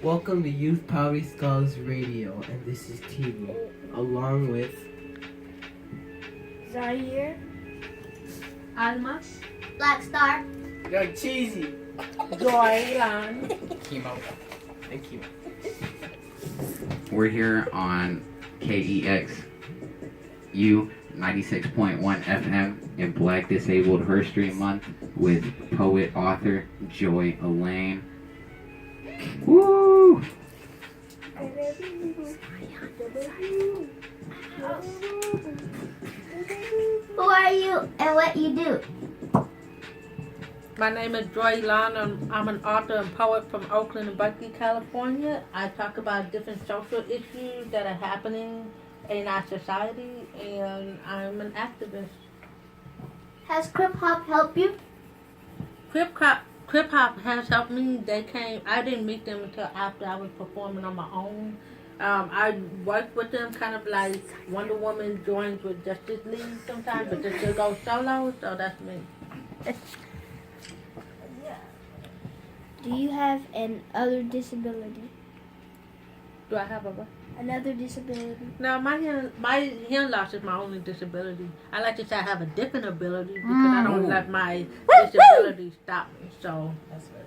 Welcome to Youth Poverty Scholars Radio, and this is TV, along with Zaire, Alma, Black Star, Young Cheesy, Joy, Elan, Chemo, and Chemo. We're here on KEXU 96.1 FM in BlkDisabledHerstory Month with poet author Joy Elan. Woo! Who are you and what you do? My name is Joy Elan, and I'm an author and poet from Oakland and Berkeley, California. I talk about different social issues that are happening in our society, and I'm an activist. Has Crip Hop helped you? Crip Hop has helped me. I didn't meet them until after I was performing on my own. I worked with them kind of like Wonder Woman joins with Justice League sometimes, but they still go solo, so that's me. Do you have an other disability? Do I have a what? Another disability? No, my hearing loss is my only disability. I like to say I have a different ability because I don't let my disability stop me. So That's right.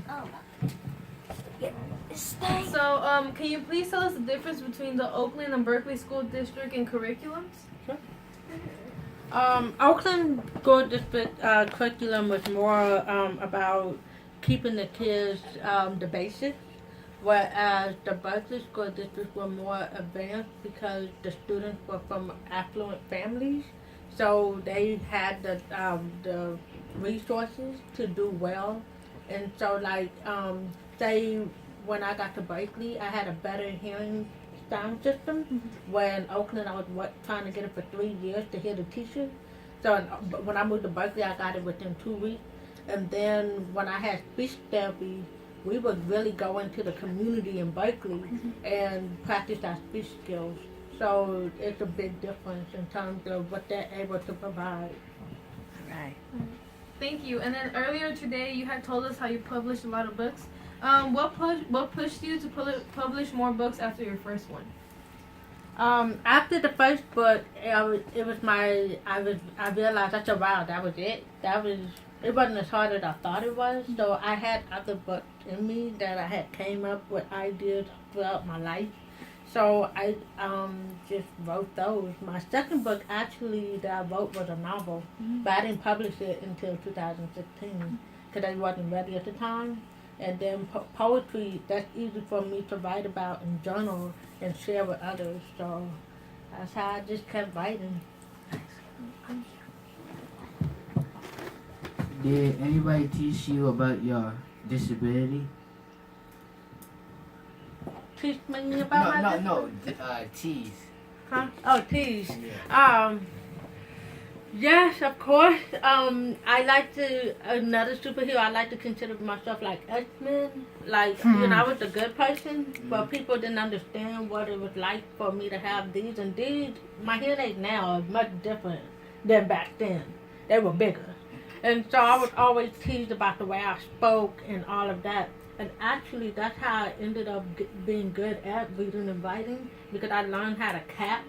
Oh, that's nice. So, can you please tell us the difference between the Oakland and Berkeley School District and curriculums? Oakland School District curriculum was more about keeping the kids the basics, whereas the Berkeley School District were more advanced because the students were from affluent families, so they had the resources to do well. And so, like, say when I got to Berkeley, I had a better hearing sound system. Where in Oakland, I was trying to get it for 3 years to hear the teacher. So when I moved to Berkeley, I got it within 2 weeks. And then when I had speech therapy, we would really go into the community in Berkeley and practice our speech skills. So it's a big difference in terms of what they're able to provide. Right. Thank you. And then earlier today, you had told us how you published a lot of books. What pushed you to publish more books after your first one? After the first book, I realized I said, wow, that was it. It wasn't as hard as I thought it was. So I had other books in me that I had came up with ideas throughout my life. So I just wrote those. My second book actually that I wrote was a novel, but I didn't publish it until 2016 because I wasn't ready at the time. And then poetry, that's easy for me to write about and journal and share with others. So that's how I just kept writing. Did anybody teach you about your disability? Teach me about my tease. Huh? Oh, tease. Yeah. Yes, of course. Another superhero, I like to consider myself like X-Men. Like, I was a good person, but people didn't understand what it was like for me to have these. And these, my hearing aids now are much different than back then. They were bigger. And so I was always teased about the way I spoke and all of that. And actually, that's how I ended up being good at reading and writing, because I learned how to cap.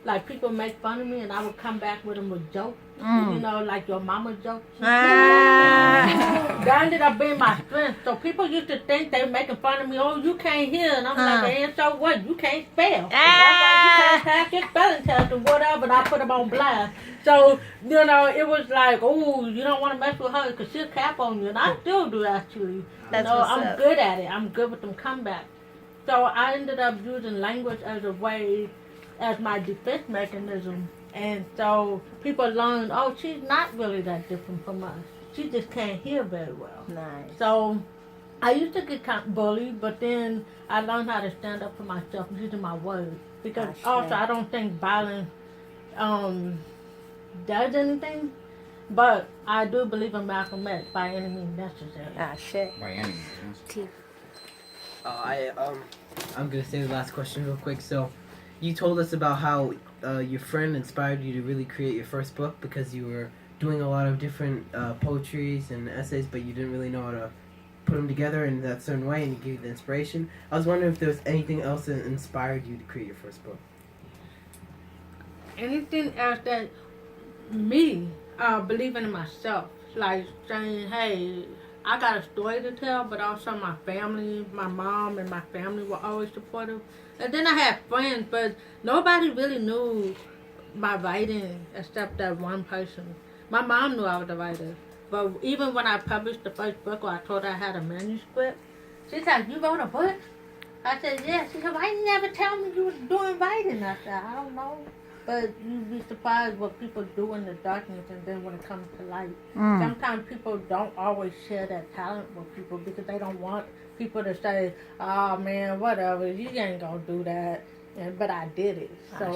Like, people make fun of me, and I would come back with them with jokes. Like your mama jokes. That ended up being my strength. So people used to think they were making fun of me. Oh, you can't hear. And I'm like, and so what? You can't spell. That's why you can't pass your spelling test or whatever. And I put them on blast. So, it was like, oh, you don't want to mess with her because she'll cap on you. And I still do, actually. I'm good at it. I'm good with them comebacks. So I ended up using language as a way, as my defense mechanism. And so people learned, oh, she's not really that different from us. She just can't hear very well. Nice. So I used to get kind of bullied, but then I learned how to stand up for myself using my words. Because also I don't think violence does anything, but I do believe in Malcolm X by any means necessary. By any means. I'm gonna say the last question real quick. So, you told us about how your friend inspired you to really create your first book because you were doing a lot of different poetries and essays, but you didn't really know how to put them together in that certain way and give you the inspiration. I was wondering if there was anything else that inspired you to create your first book. Anything else that me believing in myself, like saying, hey, I got a story to tell, but also my family, my mom and my family were always supportive. And then I had friends, but nobody really knew my writing except that one person. My mom knew I was a writer, but even when I published the first book, or I told her I had a manuscript, she said, "You wrote a book?" I said, "Yeah." She said, "Why you never tell me you was doing writing?" I said, "I don't know." But you'd be surprised what people do in the darkness and then when it comes to light. Sometimes people don't always share that talent with people because they don't want people to say, "Oh man, whatever, you ain't gonna do that." But I did it. So,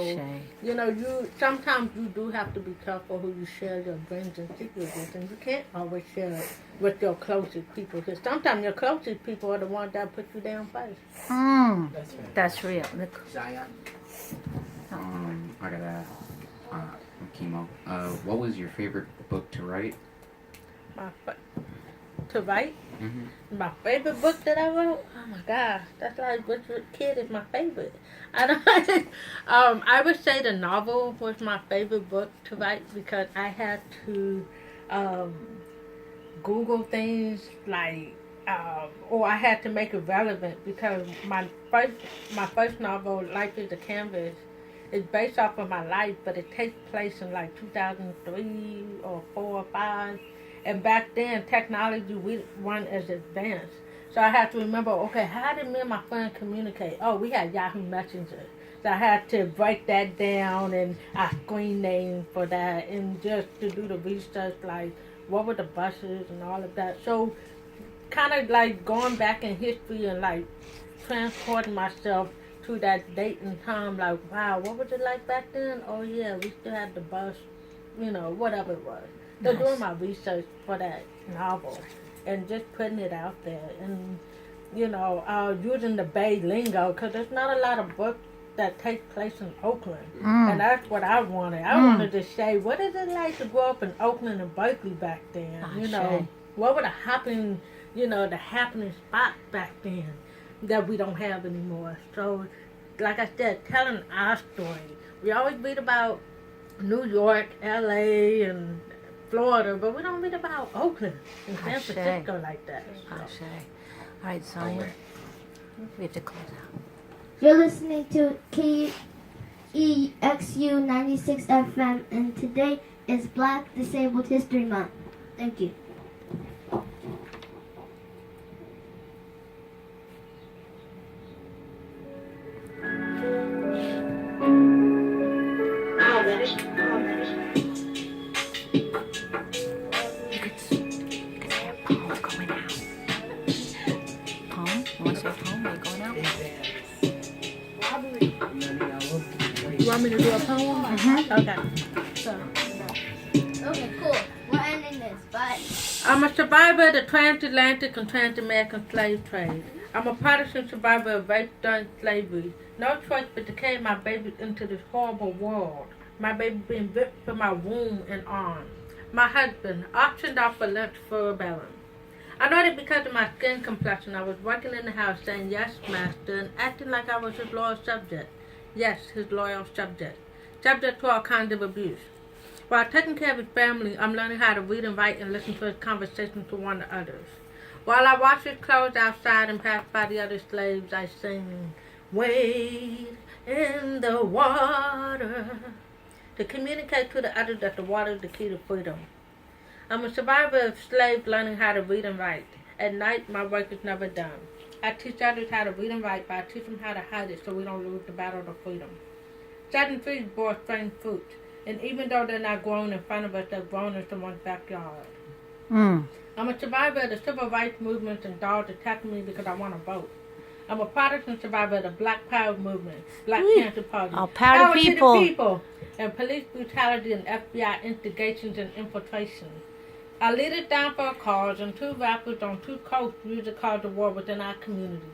you know, sometimes you do have to be careful who you share your dreams and secrets with, and you can't always share it with your closest people because sometimes your closest people are the ones that put you down first. That's real. Zion? I gotta ask, Chemo, what was your favorite book to write? To write? Mm-hmm. My favorite book that I wrote? Oh my gosh, that's like Which Kid is my favorite. I would say the novel was my favorite book to write because I had to Google things like, or I had to make it relevant because my first novel, Life is a Canvas, is based off of my life, but it takes place in like 2003 or 4 or 5. And back then, technology wasn't as advanced. So I had to remember, okay, how did me and my friend communicate? Oh, we had Yahoo Messenger. So I had to break that down and I screen names for that and just to do the research, like what were the buses and all of that. So kind of like going back in history and like transporting myself to that date and time, like, wow, what was it like back then? Oh yeah, we still had the bus, you know, whatever it was. So doing my research for that novel and just putting it out there and, you know, using the Bay lingo because there's not a lot of books that take place in Oakland. And that's what I wanted. I wanted to say, what is it like to grow up in Oakland and Berkeley back then? You know, what were the happening spots back then that we don't have anymore? So, like I said, telling our story. We always read about New York, LA, and Florida, but we don't read about Oakland and San Francisco like that. So. All right, Sonia, we have to close out. You're listening to KEXU 96 FM, and today is Black Disabled History Month. Thank you. You want me to do a poem? Okay. Okay, cool. We're ending this. Bye. I'm a survivor of the transatlantic and trans-American slave trade. I'm a partisan survivor of rape during slavery. No choice but to carry my babies into this horrible world. My baby being ripped from my womb and arms. My husband, auctioned off for lunch for rebellion. I know that because of my skin complexion, I was working in the house saying yes, master, and acting like I was his loyal subject. Yes, his loyal subject. Subject to all kinds of abuse. While taking care of his family, I'm learning how to read and write and listen to his conversations with one another. While I wash his clothes outside and pass by the other slaves, I sing, "Wade in the water," to communicate to the others that the water is the key to freedom. I'm a survivor of slaves learning how to read and write. At night, my work is never done. I teach others how to read and write, but I teach them how to hide it so we don't lose the battle of freedom. Certain trees bore strange fruit, and even though they're not grown in front of us, they're grown in someone's backyard. I'm a survivor of the civil rights movement and dogs attacking me because I want to vote. I'm a partisan survivor of the Black Power movement, Black Panther Party, All power to the people. people, and police brutality and FBI instigations and infiltration. I lead it down for a cause, and 2 rappers on 2 coasts use the cause of war within our community.